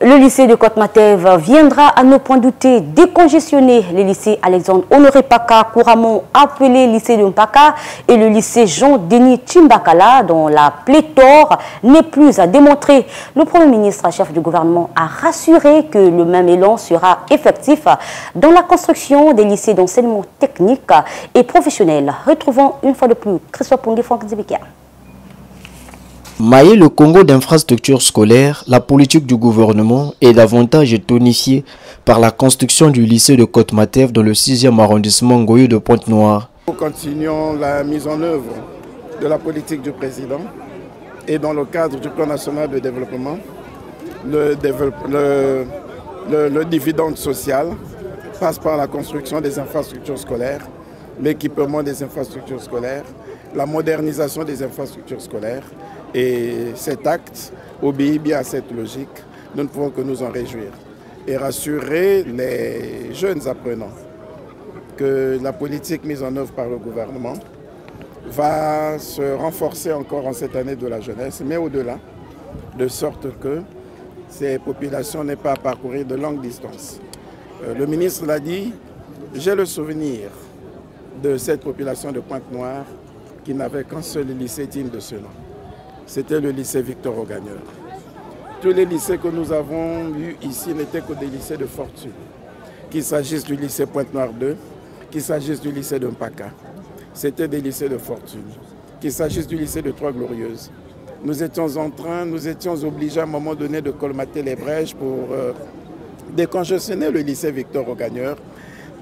Le lycée de Côte-Matev viendra à ne point douter décongestionner les lycées Alexandre Honoré Paka, couramment appelé lycée de Mpaka, et le lycée Jean-Denis Timbakala, dont la pléthore n'est plus à démontrer. Le Premier ministre, chef du gouvernement, a rassuré que le même élan sera effectif dans la construction des lycées d'enseignement technique et professionnel. Retrouvons une fois de plus Christophe Pongué, Franck Zibika. Mailler le Congo d'infrastructures scolaires, la politique du gouvernement est davantage tonifiée par la construction du lycée de Côte-Matev dans le 6e arrondissement Ngoyo de Pointe-Noire. Nous continuons la mise en œuvre de la politique du président et dans le cadre du plan national de développement, le dividende social passe par la construction des infrastructures scolaires, l'équipement des infrastructures scolaires, la modernisation des infrastructures scolaires. Et cet acte obéit bien à cette logique. Nous ne pouvons que nous en réjouir et rassurer les jeunes apprenants que la politique mise en œuvre par le gouvernement va se renforcer encore en cette année de la jeunesse, mais au-delà, de sorte que ces populations n'aient pas à parcourir de longues distances. Le ministre l'a dit, j'ai le souvenir de cette population de Pointe-Noire qui n'avait qu'un seul lycée digne de ce nom. C'était le lycée Victor Augagneur. Tous les lycées que nous avons eus ici n'étaient que des lycées de fortune. Qu'il s'agisse du lycée Pointe-Noire 2, qu'il s'agisse du lycée de Mpaka, c'était des lycées de fortune. Qu'il s'agisse du lycée de Trois-Glorieuses. Nous étions obligés à un moment donné de colmater les brèches pour décongestionner le lycée Victor Augagneur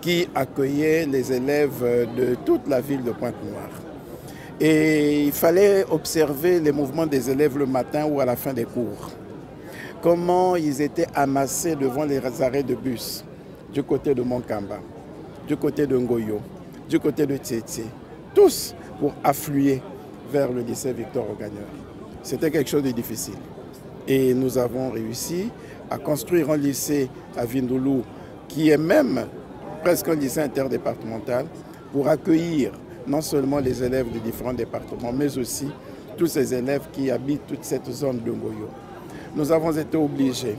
qui accueillait les élèves de toute la ville de Pointe-Noire. Et il fallait observer les mouvements des élèves le matin ou à la fin des cours. Comment ils étaient amassés devant les arrêts de bus du côté de Monkamba, du côté de Ngoyo, du côté de Tchétché, tous pour affluer vers le lycée Victor Augagneur. C'était quelque chose de difficile. Et nous avons réussi à construire un lycée à Vindoulou qui est même presque un lycée interdépartemental pour accueillir non seulement les élèves de différents départements, mais aussi tous ces élèves qui habitent toute cette zone de Ngoyo. Nous avons été obligés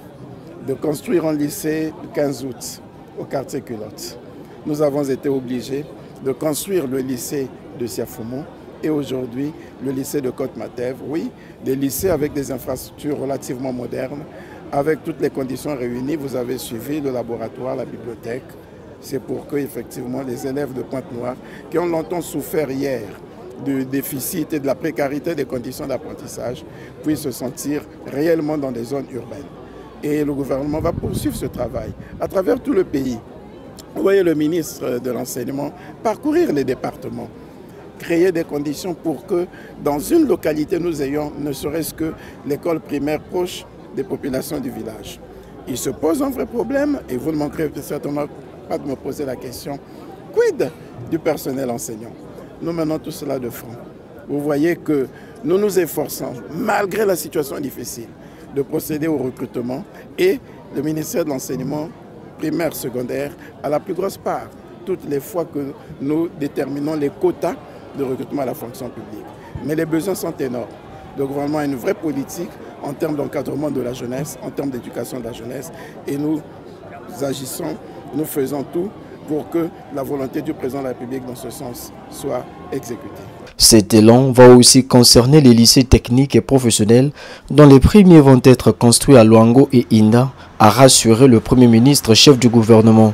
de construire un lycée le 15 août au quartier Culotte. Nous avons été obligés de construire le lycée de Siafoumou et aujourd'hui le lycée de Côte-Matev. Oui, des lycées avec des infrastructures relativement modernes, avec toutes les conditions réunies. Vous avez suivi le laboratoire, la bibliothèque. C'est pour que, effectivement, les élèves de Pointe-Noire, qui ont longtemps souffert hier du déficit et de la précarité des conditions d'apprentissage, puissent se sentir réellement dans des zones urbaines. Et le gouvernement va poursuivre ce travail à travers tout le pays. Vous voyez le ministre de l'Enseignement parcourir les départements, créer des conditions pour que dans une localité, nous ayons ne serait-ce que l'école primaire proche des populations du village. Il se pose un vrai problème et vous ne manquerez certainement pas de me poser la question, quid du personnel enseignant? Nous menons tout cela de front. Vous voyez que nous nous efforçons, malgré la situation difficile, de procéder au recrutement et le ministère de l'Enseignement primaire, secondaire, à la plus grosse part, toutes les fois que nous déterminons les quotas de recrutement à la fonction publique. Mais les besoins sont énormes. Le gouvernement a une vraie politique en termes d'encadrement de la jeunesse, en termes d'éducation de la jeunesse, et nous agissons. Nous faisons tout pour que la volonté du président de la République dans ce sens soit exécutée. Cet élan va aussi concerner les lycées techniques et professionnels dont les premiers vont être construits à Luango et Inda, a rassuré le Premier ministre chef du gouvernement.